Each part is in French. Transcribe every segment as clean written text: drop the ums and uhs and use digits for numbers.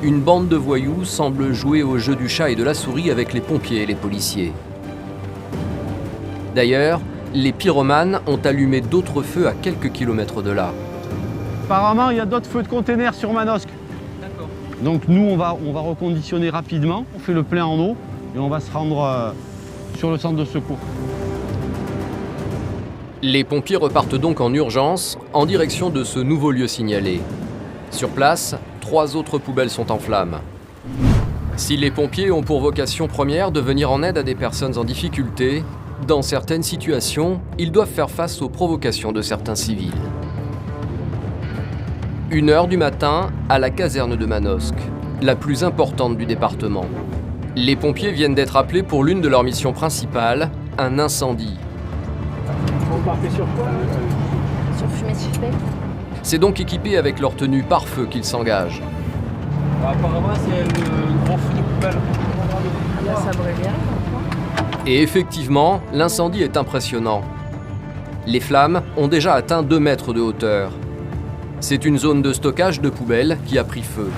Une bande de voyous semble jouer au jeu du chat et de la souris avec les pompiers et les policiers. D'ailleurs, les pyromanes ont allumé d'autres feux à quelques kilomètres de là. Apparemment, il y a d'autres feux de containers sur Manosque. D'accord. Donc nous, on va reconditionner rapidement. On fait le plein en eau et on va se rendre sur le centre de secours. Les pompiers repartent donc en urgence en direction de ce nouveau lieu signalé. Sur place, 3 autres poubelles sont en flammes. Si les pompiers ont pour vocation première de venir en aide à des personnes en difficulté, dans certaines situations, ils doivent faire face aux provocations de certains civils. 1h du matin, à la caserne de Manosque, la plus importante du département. Les pompiers viennent d'être appelés pour l'une de leurs missions principales, un incendie. On partait sur quoi? Sur fumée suspecte. C'est donc équipé avec leur tenue pare-feu qu'ils s'engagent. Apparemment, c'est le gros feu de poubelle. Là, ça brûle bien. Et effectivement, l'incendie est impressionnant. Les flammes ont déjà atteint 2 mètres de hauteur. C'est une zone de stockage de poubelles qui a pris feu.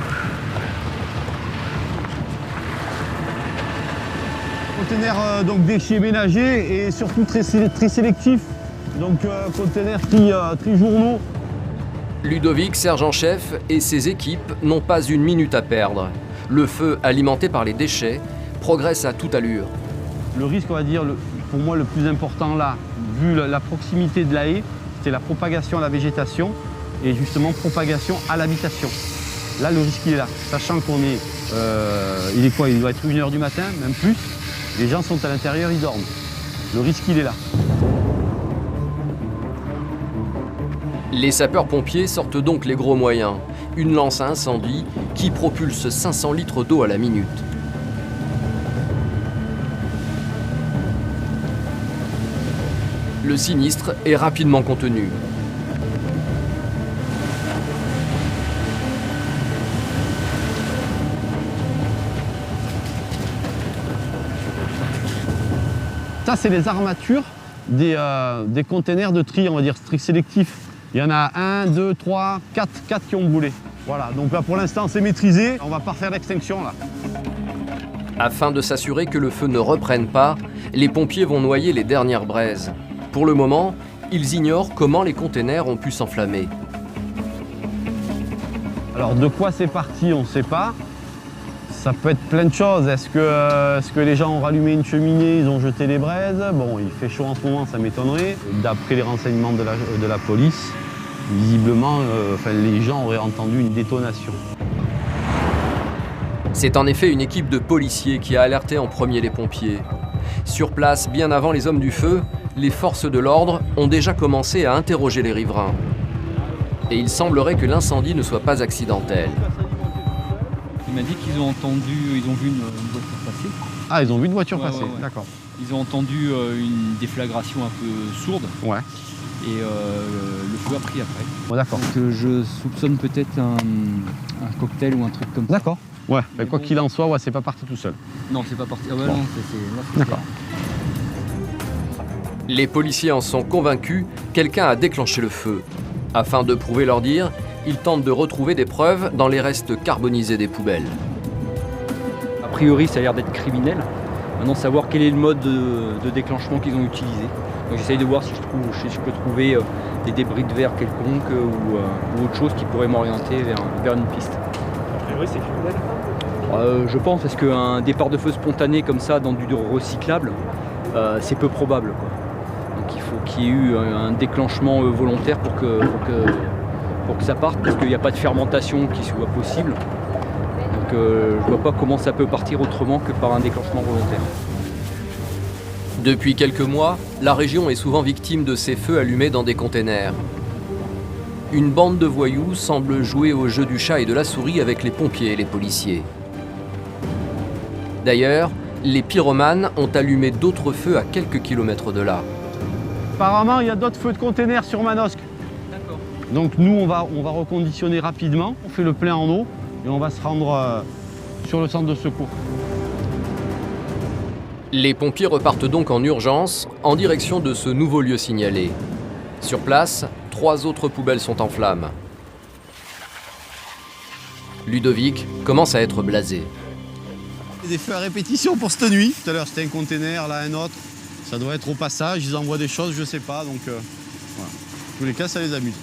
Conteneurs donc déchets ménagers et surtout très sélectifs. Donc conteneurs tri-journaux. Ludovic, sergent-chef, et ses équipes n'ont pas une minute à perdre. Le feu, alimenté par les déchets, progresse à toute allure. Le risque, on va dire, pour moi le plus important là, vu la proximité de la haie, c'est la propagation à la végétation et justement propagation à l'habitation. Là, le risque il est là, sachant qu'on est, il est quoi? Il doit être 1h du matin, même plus. Les gens sont à l'intérieur, ils dorment. Le risque il est là. Les sapeurs-pompiers sortent donc les gros moyens. Une lance à incendie qui propulse 500 litres d'eau à la minute. Le sinistre est rapidement contenu. Ça, c'est les armatures des containers de tri, on va dire, tri sélectif. Il y en a 1, 2, 3, 4 qui ont brûlé. Voilà, donc là pour l'instant c'est maîtrisé, on va pas faire l'extinction là. Afin de s'assurer que le feu ne reprenne pas, les pompiers vont noyer les dernières braises. Pour le moment, ils ignorent comment les containers ont pu s'enflammer. Alors de quoi c'est parti, on ne sait pas. Ça peut être plein de choses. Est-ce que les gens ont rallumé une cheminée, ils ont jeté les braises? Bon, il fait chaud en ce moment, ça m'étonnerait. D'après les renseignements de la police, visiblement, les gens auraient entendu une détonation. C'est en effet une équipe de policiers qui a alerté en premier les pompiers. Sur place, bien avant les hommes du feu, les forces de l'ordre ont déjà commencé à interroger les riverains. Et il semblerait que l'incendie ne soit pas accidentel. Il m'a dit qu'ils ont vu une voiture passer. Ah, ils ont vu une voiture passer, ouais. d'accord. Ils ont entendu une déflagration un peu sourde. Ouais. Et le feu a pris après. Bon, d'accord. Donc je soupçonne peut-être un cocktail ou un truc comme ça. D'accord. Ouais, mais quoi qu'il en soit, ouais, c'est pas parti tout seul. Non, c'est pas parti. Ah ouais, Bon. non, c'est D'accord. Les policiers en sont convaincus, quelqu'un a déclenché le feu. Afin de prouver leur dire, ils tentent de retrouver des preuves dans les restes carbonisés des poubelles. A priori, ça a l'air d'être criminel. Maintenant, savoir quel est le mode de déclenchement qu'ils ont utilisé. Donc j'essaye de voir si je peux trouver des débris de verre quelconques ou autre chose qui pourrait m'orienter vers une piste. A priori, c'est criminel. Je pense, parce qu'un départ de feu spontané comme ça dans du recyclable, c'est peu probable, quoi. Donc il faut qu'il y ait eu un déclenchement volontaire pour que ça parte, parce qu'il n'y a pas de fermentation qui soit possible. Donc je vois pas comment ça peut partir autrement que par un déclenchement volontaire. Depuis quelques mois, la région est souvent victime de ces feux allumés dans des containers. Une bande de voyous semble jouer au jeu du chat et de la souris avec les pompiers et les policiers. D'ailleurs, les pyromanes ont allumé d'autres feux à quelques kilomètres de là. Apparemment, il y a d'autres feux de containers sur Manosque. D'accord. Donc nous, on va reconditionner rapidement. On fait le plein en eau et on va se rendre sur le centre de secours. Les pompiers repartent donc en urgence en direction de ce nouveau lieu signalé. Sur place, 3 autres poubelles sont en flammes. Ludovic commence à être blasé. Des feux à répétition pour cette nuit. Tout à l'heure c'était un container, là un autre. Ça doit être au passage, ils envoient des choses, je sais pas. Donc voilà. En tous les cas, ça les amuse.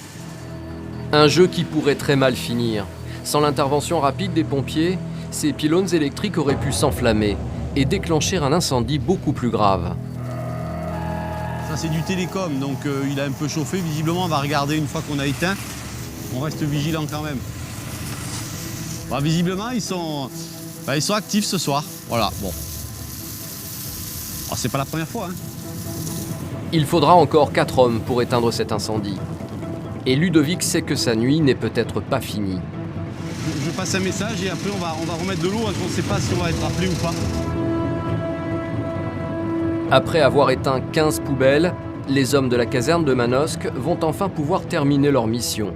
Un jeu qui pourrait très mal finir. Sans l'intervention rapide des pompiers, ces pylônes électriques auraient pu s'enflammer et déclencher un incendie beaucoup plus grave. Ça c'est du télécom, donc il a un peu chauffé. Visiblement on va regarder une fois qu'on a éteint. On reste vigilant quand même. Bah, visiblement ils sont actifs ce soir. Voilà, bon. Alors, c'est pas la première fois. Hein. Il faudra encore 4 hommes pour éteindre cet incendie. Et Ludovic sait que sa nuit n'est peut-être pas finie. Je passe un message et après on va remettre de l'eau. On ne sait pas si on va être appelé ou pas. Après avoir éteint 15 poubelles, les hommes de la caserne de Manosque vont enfin pouvoir terminer leur mission.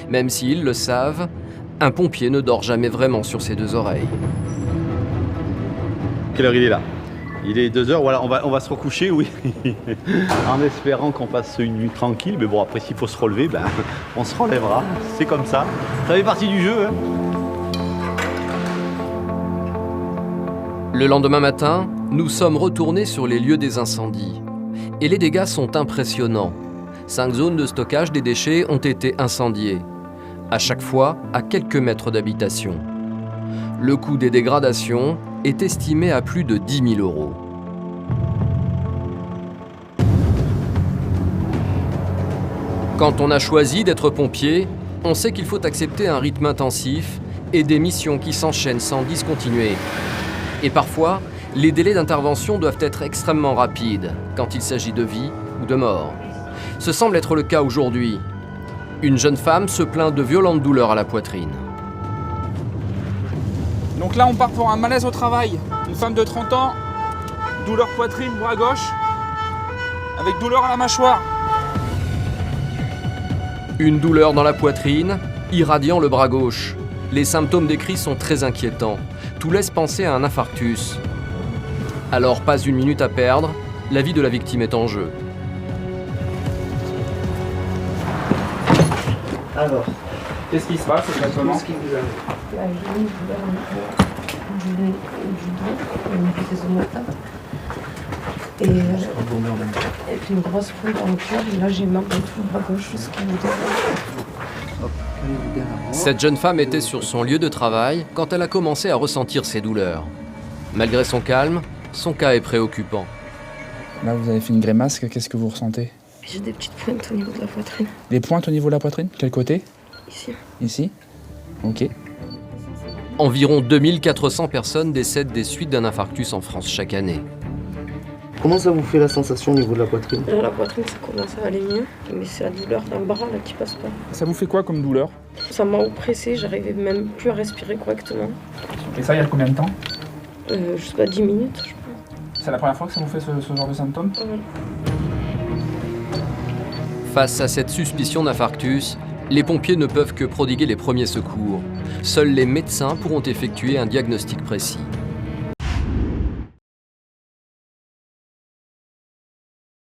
Même s'ils le savent, un pompier ne dort jamais vraiment sur ses deux oreilles. Quelle heure il est là? Il est 2h, voilà, on va se recoucher, oui. En espérant qu'on passe une nuit tranquille. Mais bon, après, s'il faut se relever, ben, on se relèvera. C'est comme ça. Ça fait partie du jeu. Hein. Le lendemain matin, nous sommes retournés sur les lieux des incendies. Et les dégâts sont impressionnants. 5 zones de stockage des déchets ont été incendiées. À chaque fois, à quelques mètres d'habitation. Le coût des dégradations est estimé à plus de 10 000 €. Quand on a choisi d'être pompier, on sait qu'il faut accepter un rythme intensif et des missions qui s'enchaînent sans discontinuer. Et parfois, les délais d'intervention doivent être extrêmement rapides quand il s'agit de vie ou de mort. Ce semble être le cas aujourd'hui. Une jeune femme se plaint de violentes douleurs à la poitrine. Donc là, on part pour un malaise au travail. Une femme de 30 ans, douleur poitrine, bras gauche, avec douleur à la mâchoire. Une douleur dans la poitrine, irradiant le bras gauche. Les symptômes décrits sont très inquiétants. Tout laisse penser à un infarctus. Alors, pas une minute à perdre, la vie de la victime est en jeu. Alors, qu'est-ce qui se passe exactement? J'ai une douleur du dos, une vitesse de moteur. Et puis une grosse pointe dans le cœur. Et là, j'ai mal dans tout le bras gauche jusqu'à mon dos. Cette jeune femme était sur son lieu de travail quand elle a commencé à ressentir ses douleurs. Malgré son calme, son cas est préoccupant. Là, vous avez fait une grimace, qu'est-ce que vous ressentez? J'ai des petites pointes au niveau de la poitrine. Des pointes au niveau de la poitrine? Quel côté? Ici. Ici? Ok. Environ 2400 personnes décèdent des suites d'un infarctus en France chaque année. Comment ça vous fait la sensation au niveau de la poitrine? La poitrine, ça commence à aller mieux. Mais c'est la douleur d'un bras là qui passe pas. Ça vous fait quoi comme douleur? Ça m'a oppressée, j'arrivais même plus à respirer correctement. Et ça, il y a combien de temps? Je sais pas, 10 minutes, je pense. C'est la première fois que ça vous fait ce genre de symptômes? Ouais. Face à cette suspicion d'infarctus, les pompiers ne peuvent que prodiguer les premiers secours. Seuls les médecins pourront effectuer un diagnostic précis.